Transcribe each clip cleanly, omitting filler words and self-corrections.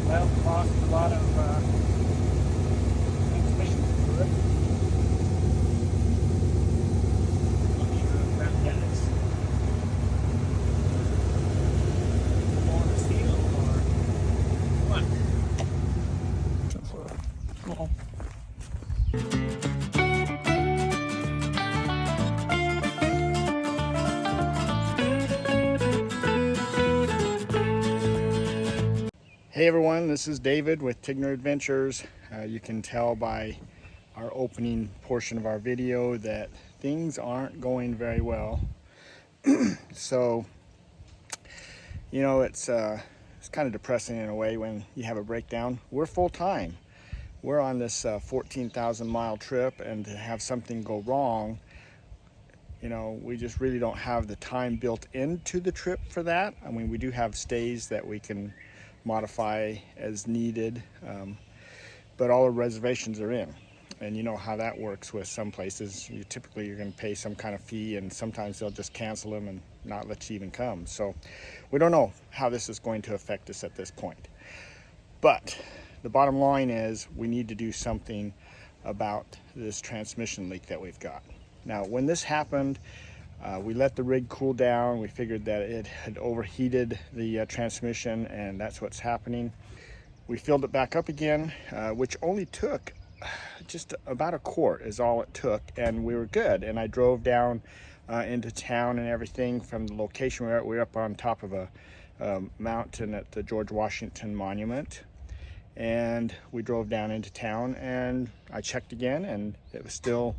Well, lost a lot of transmission fluid. Not sure if that is on the seal or what. Oh. Hey everyone, this is David with Tigner Adventures. You can tell by our opening portion of our video that things aren't going very well. So, you know, it's kind of depressing in a way when you have a breakdown. We're full time. We're on this 14,000 mile trip, and to have something go wrong, you know, we just really don't have the time built into the trip for that. I mean, we do have stays that we can modify as needed, but all the reservations are in, and you know how that works with some places. You're going to pay some kind of fee, and sometimes they'll just cancel them and not let you even come. So we don't know how this is going to affect us at this point, but the bottom line is we need to do something about this transmission leak that we've got. Now, when this happened, we let the rig cool down. We figured that it had overheated the transmission, and that's what's happening. We filled it back up again, which only took just about a quart is all it took, and we were good. And I drove down into town and everything from the location we were up on top of a mountain at the George Washington Monument. And we drove down into town, and I checked again, and it was still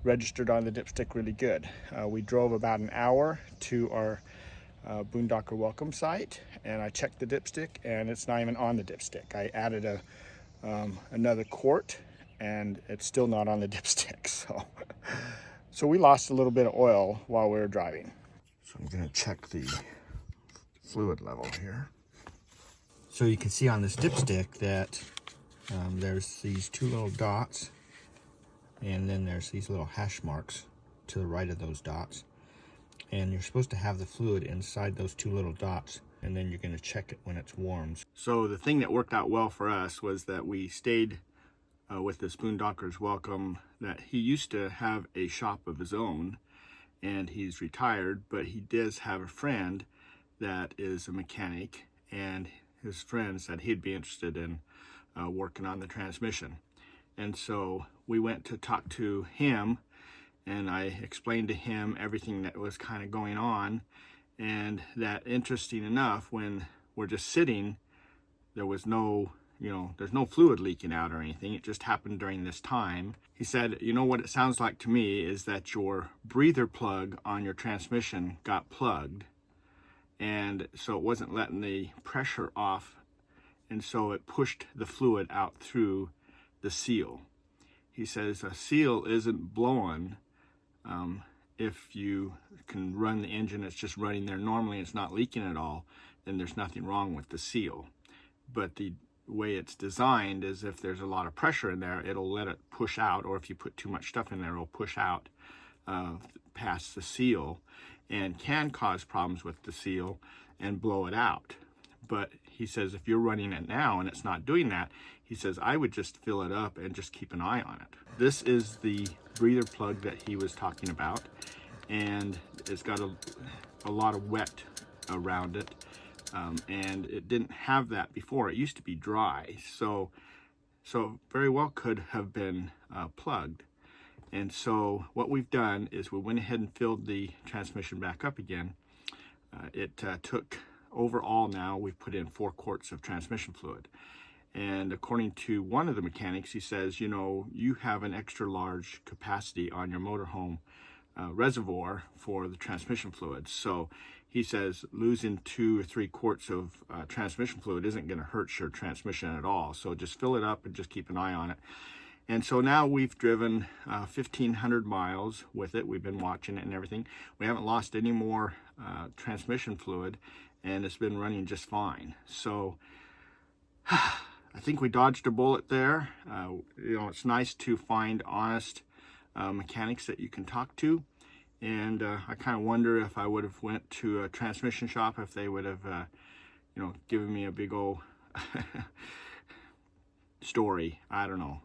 registered on the dipstick really good. We drove about an hour to our Boondocker welcome site, and I checked the dipstick, and it's not even on the dipstick. I added another quart, and it's still not on the dipstick. So we lost a little bit of oil while we were driving. So I'm going to check the fluid level here. So you can see on this dipstick that there's these two little dots, and then there's these little hash marks to the right of those dots. And you're supposed to have the fluid inside those two little dots, and then you're going to check it when it's warm. So the thing that worked out well for us was that we stayed with this Boondocker's Welcome, that he used to have a shop of his own, and he's retired, but he does have a friend that is a mechanic, and his friend said he'd be interested in working on the transmission. And so we went to talk to him, and I explained to him everything that was kind of going on, and that, interesting enough, when we're just sitting, there was no, there's no fluid leaking out or anything. It just happened during this time. He said, you know what it sounds like to me is that your breather plug on your transmission got plugged, and so it wasn't letting the pressure off, and so it pushed the fluid out through the seal. He says a seal isn't blowing if you can run the engine, it's just running there normally, it's not leaking at all, then there's nothing wrong with the seal. But the way it's designed is if there's a lot of pressure in there, it'll let it push out, or if you put too much stuff in there, it'll push out past the seal and can cause problems with the seal and blow it out. But he says if you're running it now and it's not doing that, he says I would just fill it up and just keep an eye on it. This is the breather plug that he was talking about, and it's got a lot of wet around it, and it didn't have that before. It used to be dry, so very well could have been plugged. And so what we've done is we went ahead and filled the transmission back up again. It took, overall now, we've put in 4 quarts of transmission fluid. And according to one of the mechanics, he says, you have an extra large capacity on your motorhome reservoir for the transmission fluid. So he says losing 2 or 3 quarts of transmission fluid isn't going to hurt your transmission at all. So just fill it up and just keep an eye on it. And so now we've driven 1,500 miles with it. We've been watching it and everything. We haven't lost any more transmission fluid, and it's been running just fine. So I think we dodged a bullet there. It's nice to find honest mechanics that you can talk to. And I kind of wonder if I would have went to a transmission shop, if they would have, given me a big old story. I don't know.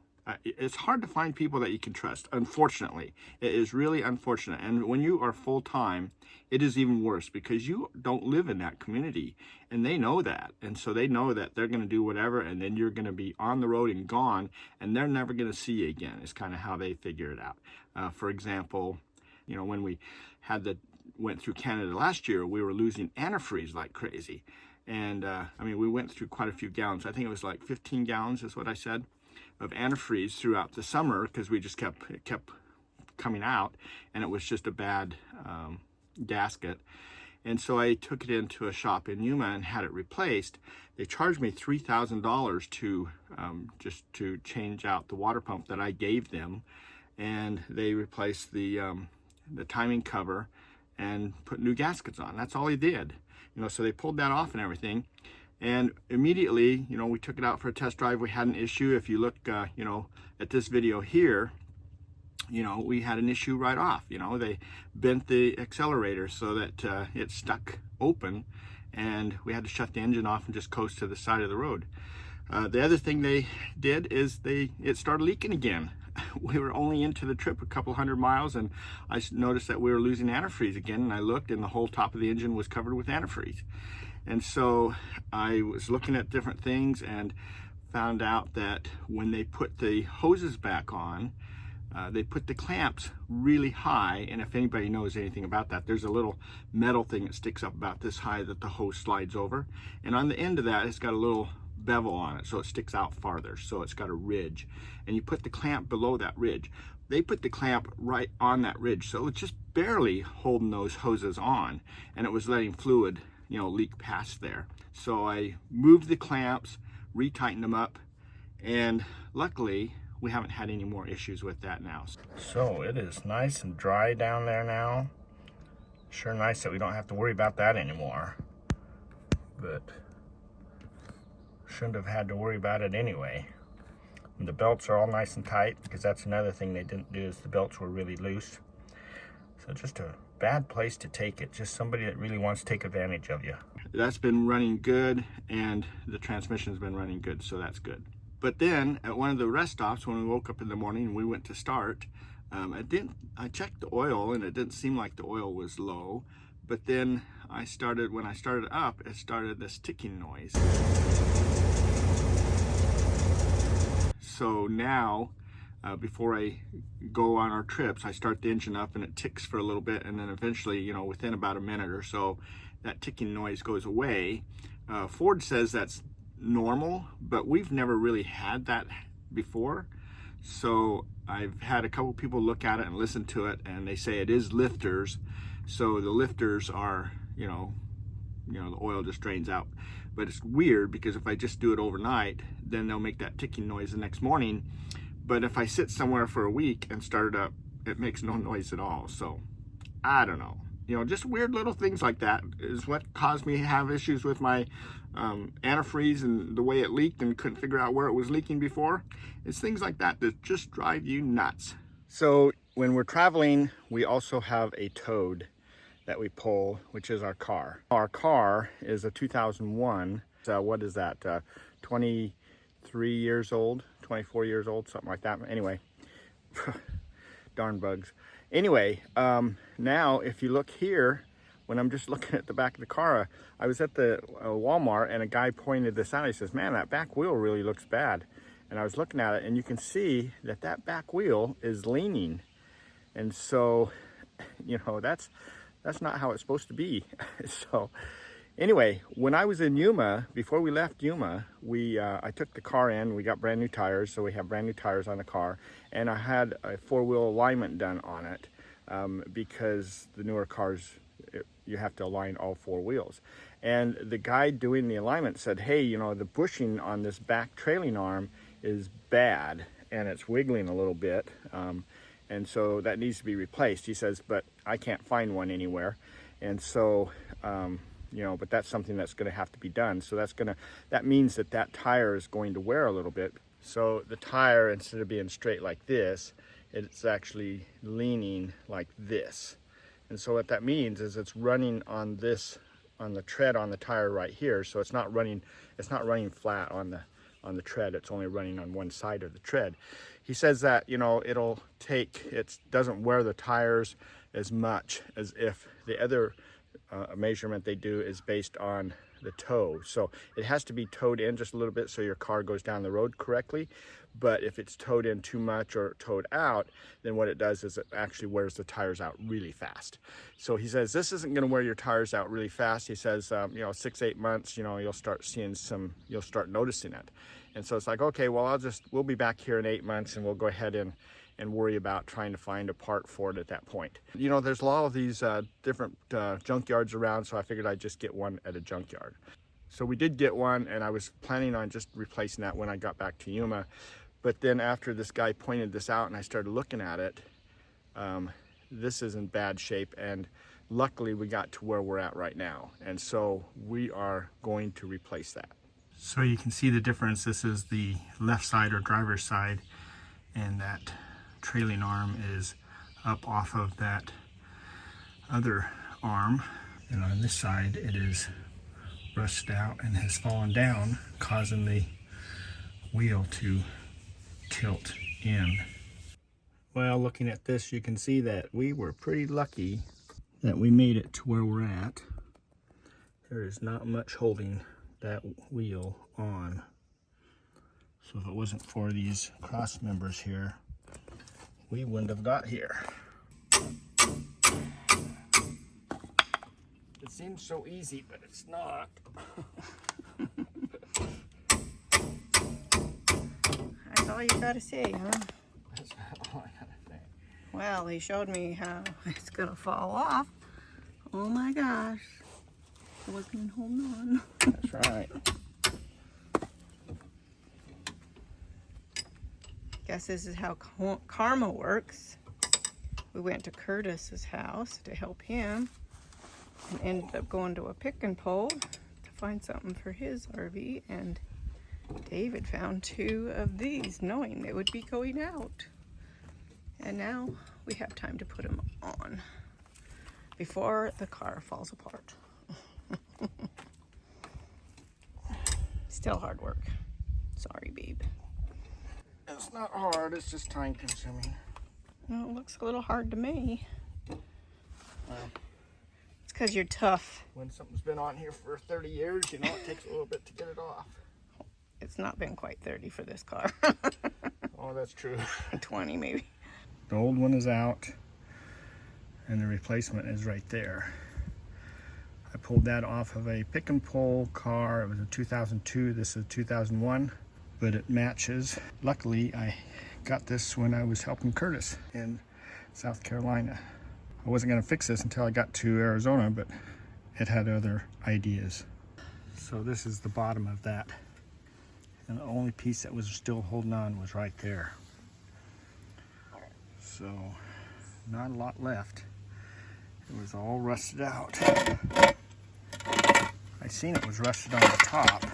It's hard to find people that you can trust, unfortunately. It is really unfortunate. And when you are full-time, it is even worse because you don't live in that community, and they know that. And so they know that they're going to do whatever, and then you're going to be on the road and gone, and they're never going to see you again. It's kind of how they figure it out. For example, you know, when we went through Canada last year, we were losing antifreeze like crazy. And I mean, we went through quite a few gallons. I think it was like 15 gallons is what I said, of antifreeze throughout the summer, because we just kept coming out, and it was just a bad gasket. And so I took it into a shop in Yuma and had it replaced. They charged me $3,000 to just to change out the water pump that I gave them, and they replaced the timing cover and put new gaskets on. That's all he did. You know, so they pulled that off and everything. And immediately, you know, we took it out for a test drive. We had an issue. If you look, you know, at this video here, you know, we had an issue right off. You know, they bent the accelerator so that it stuck open, and we had to shut the engine off and just coast to the side of the road. The other thing they did is it started leaking again. We were only into the trip a couple hundred miles, and I noticed that we were losing antifreeze again, and I looked, and the whole top of the engine was covered with antifreeze. And so I was looking at different things and found out that when they put the hoses back on, they put the clamps really high. And if anybody knows anything about that, there's a little metal thing that sticks up about this high that the hose slides over. And on the end of that, it's got a little bevel on it, so it sticks out farther. So it's got a ridge. And you put the clamp below that ridge. They put the clamp right on that ridge, so it's just barely holding those hoses on. And it was letting fluid, you know, leak past there. So I moved the clamps, retightened them up, and luckily we haven't had any more issues with that now. So it is nice and dry down there now. Sure nice that we don't have to worry about that anymore. But shouldn't have had to worry about it anyway. And the belts are all nice and tight, because that's another thing they didn't do, is the belts were really loose. So just a bad place to take it. Just somebody that really wants to take advantage of you. That's been running good, and the transmission's been running good, so that's good. But then at one of the rest stops, when we woke up in the morning and we went to start, I checked the oil, and it didn't seem like the oil was low. But then when I started up, it started this ticking noise. So now, before I go on our trips, I start the engine up and it ticks for a little bit, and then eventually, you know, within about a minute or so, that ticking noise goes away. Ford says that's normal, but we've never really had that before. So I've had a couple people look at it and listen to it, and they say it is lifters. So the lifters are, you know, the oil just drains out. But it's weird, because if I just do it overnight, then they'll make that ticking noise the next morning. But if I sit somewhere for a week and start it up, it makes no noise at all. So I don't know. You know, just weird little things like that is what caused me to have issues with my antifreeze and the way it leaked, and couldn't figure out where it was leaking before. It's things like that that just drive you nuts. So when we're traveling, we also have a toad that we pull, which is our car. Our car is a 2001. What is that? 23 years old, 24 years old, something like that. Anyway, darn bugs. Anyway, now if you look here, when I'm just looking at the back of the car, I was at the Walmart, and a guy pointed this out. He says, "Man, that back wheel really looks bad." And I was looking at it, and you can see that that back wheel is leaning. And so, you know, that's not how it's supposed to be. So anyway, when I was in Yuma, before we left Yuma, I took the car in. We got brand new tires, so we have brand new tires on the car, and I had a four-wheel alignment done on it, because the newer cars, you have to align all four wheels. And the guy doing the alignment said, "Hey, you know, the bushing on this back trailing arm is bad, and it's wiggling a little bit, and so that needs to be replaced." He says, "But I can't find one anywhere." And so, you know, but that's something that's going to have to be done. So that means that tire is going to wear a little bit. So the tire, instead of being straight like this, it's actually leaning like this. And so what that means is it's running on this the tread on the tire right here, so it's not running flat on the tread. It's only running on one side of the tread. He says that, you know, it doesn't wear the tires as much as if the other measurement they do is based on the toe. So it has to be towed in just a little bit so your car goes down the road correctly. But if it's towed in too much or towed out, then what it does is it actually wears the tires out really fast. So he says this isn't going to wear your tires out really fast. He says, you know, 6-8 months, you know, you'll start noticing it. And so it's like, okay, well, we'll be back here in 8 months, and we'll go ahead and worry about trying to find a part for it at that point. You know, there's a lot of these different junkyards around, so I figured I'd just get one at a junkyard. So we did get one, and I was planning on just replacing that when I got back to Yuma. But then after this guy pointed this out and I started looking at it, this is in bad shape, and luckily we got to where we're at right now. And so we are going to replace that. So you can see the difference. This is the left side or driver's side, and that trailing arm is up off of that other arm. And on this side it is rusted out and has fallen down, causing the wheel to tilt in. Well, looking at this, you can see that we were pretty lucky that we made it to where we're at. There is not much holding that wheel on. So if it wasn't for these cross members here, we wouldn't have got here. It seems so easy, but it's not. That's all you gotta say, huh? That's all I gotta say. Well, he showed me how it's gonna fall off. Oh my gosh. I wasn't even holding on. That's right. Guess this is how karma works. We went to Curtis's house to help him and ended up going to a pick and pull to find something for his RV, and David found 2 of these knowing they would be going out. And now we have time to put them on before the car falls apart. Still hard work. Sorry, babe. It's not hard, it's just time consuming. No, it looks a little hard to me. Well, it's because you're tough. when something's been on here for 30 years, you know, it takes a little bit to get it off. It's not been quite 30 for this car. Oh, that's true. 20 maybe. The old one is out, and the replacement is right there. I pulled that off of a pick and pull car. It was a 2002, this is a 2001, but it matches. Luckily, I got this when I was helping Curtis in South Carolina. I wasn't gonna fix this until I got to Arizona, but it had other ideas. So this is the bottom of that. And the only piece that was still holding on was right there. So, not a lot left. It was all rusted out. I seen it was rusted on the top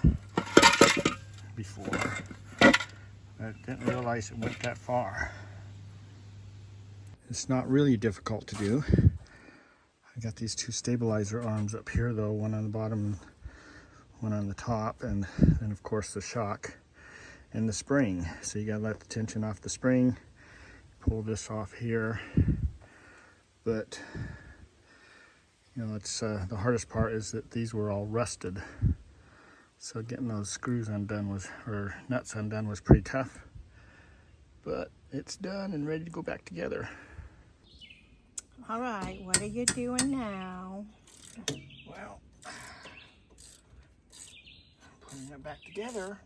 before, but didn't realize it went that far. It's not really difficult to do. I got these 2 stabilizer arms up here though, one on the bottom and one on the top, and then of course the shock and the spring. So you gotta let the tension off the spring, pull this off here. But you know, it's the hardest part is that these were all rusted. So getting those screws undone or nuts undone was pretty tough. But it's done and ready to go back together. All right, what are you doing now? Well, putting it back together.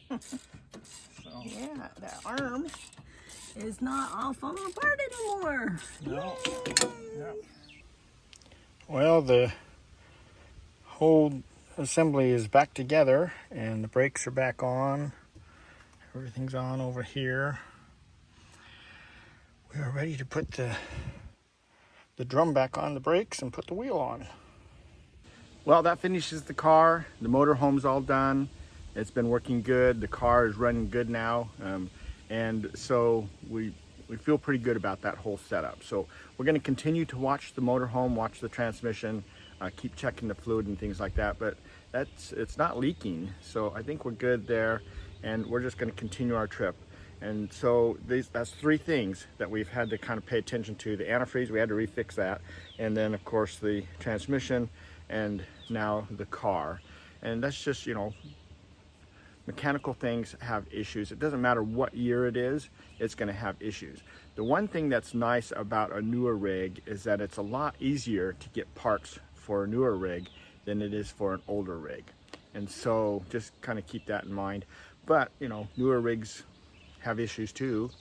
So. Yeah, that arm is not all falling apart anymore. No. No. Well, the whole assembly is back together and the brakes are back on. Everything's on over here. We are ready to put the drum back on the brakes and put the wheel on. Well, that finishes the car. The motorhome's all done. It's been working good. The car is running good now. And so we feel pretty good about that whole setup. So we're going to continue to watch the motorhome, watch the transmission. keep checking the fluid and things like that, but it's not leaking, so I think we're good there, and we're just going to continue our trip. And so that's three things that we've had to kind of pay attention to. The antifreeze, we had to refix that, and then of course the transmission, and now the car. And that's just, you know, mechanical things have issues. It doesn't matter what year it is, it's going to have issues. The one thing that's nice about a newer rig is that it's a lot easier to get parts for a newer rig than it is for an older rig. And so just kind of keep that in mind. But, you know, newer rigs have issues too.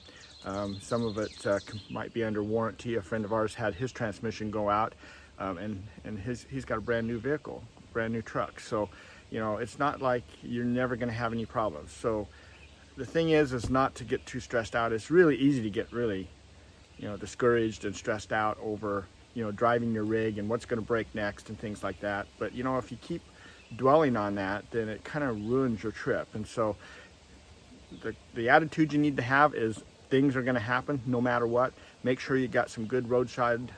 Some of it might be under warranty. A friend of ours had his transmission go out, and he's got a brand new vehicle, brand new truck. So, you know, it's not like you're never going to have any problems. So the thing is not to get too stressed out. It's really easy to get really, you know, discouraged and stressed out over, you know, driving your rig and what's going to break next and things like that. But, you know, if you keep dwelling on that, then it kind of ruins your trip. And so the attitude you need to have is things are going to happen no matter what. Make sure you got some good roadside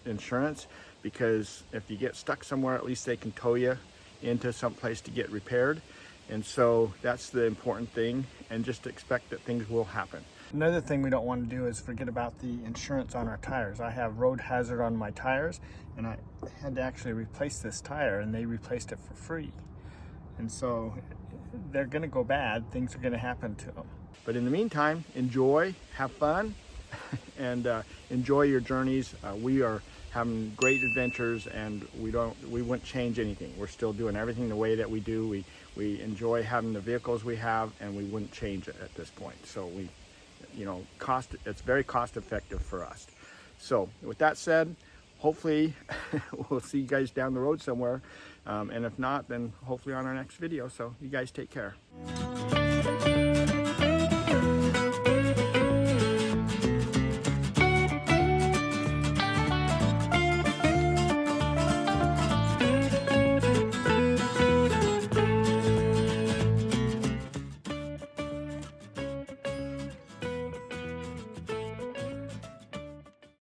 insurance, because if you get stuck somewhere, at least they can tow you into some place to get repaired. And so that's the important thing, and just expect that things will happen. Another thing we don't want to do is forget about the insurance on our tires. I have road hazard on my tires, and I had to actually replace this tire, and they replaced it for free. And so they're going to go bad. Things are going to happen to them. But in the meantime, enjoy, have fun, and enjoy your journeys. We are having great adventures, and we wouldn't change anything. We're still doing everything the way that we do. We enjoy having the vehicles we have, and we wouldn't change it at this point. So we, you know, it's very cost effective for us. So with that said, hopefully we'll see you guys down the road somewhere. And if not, then hopefully on our next video. So you guys take care.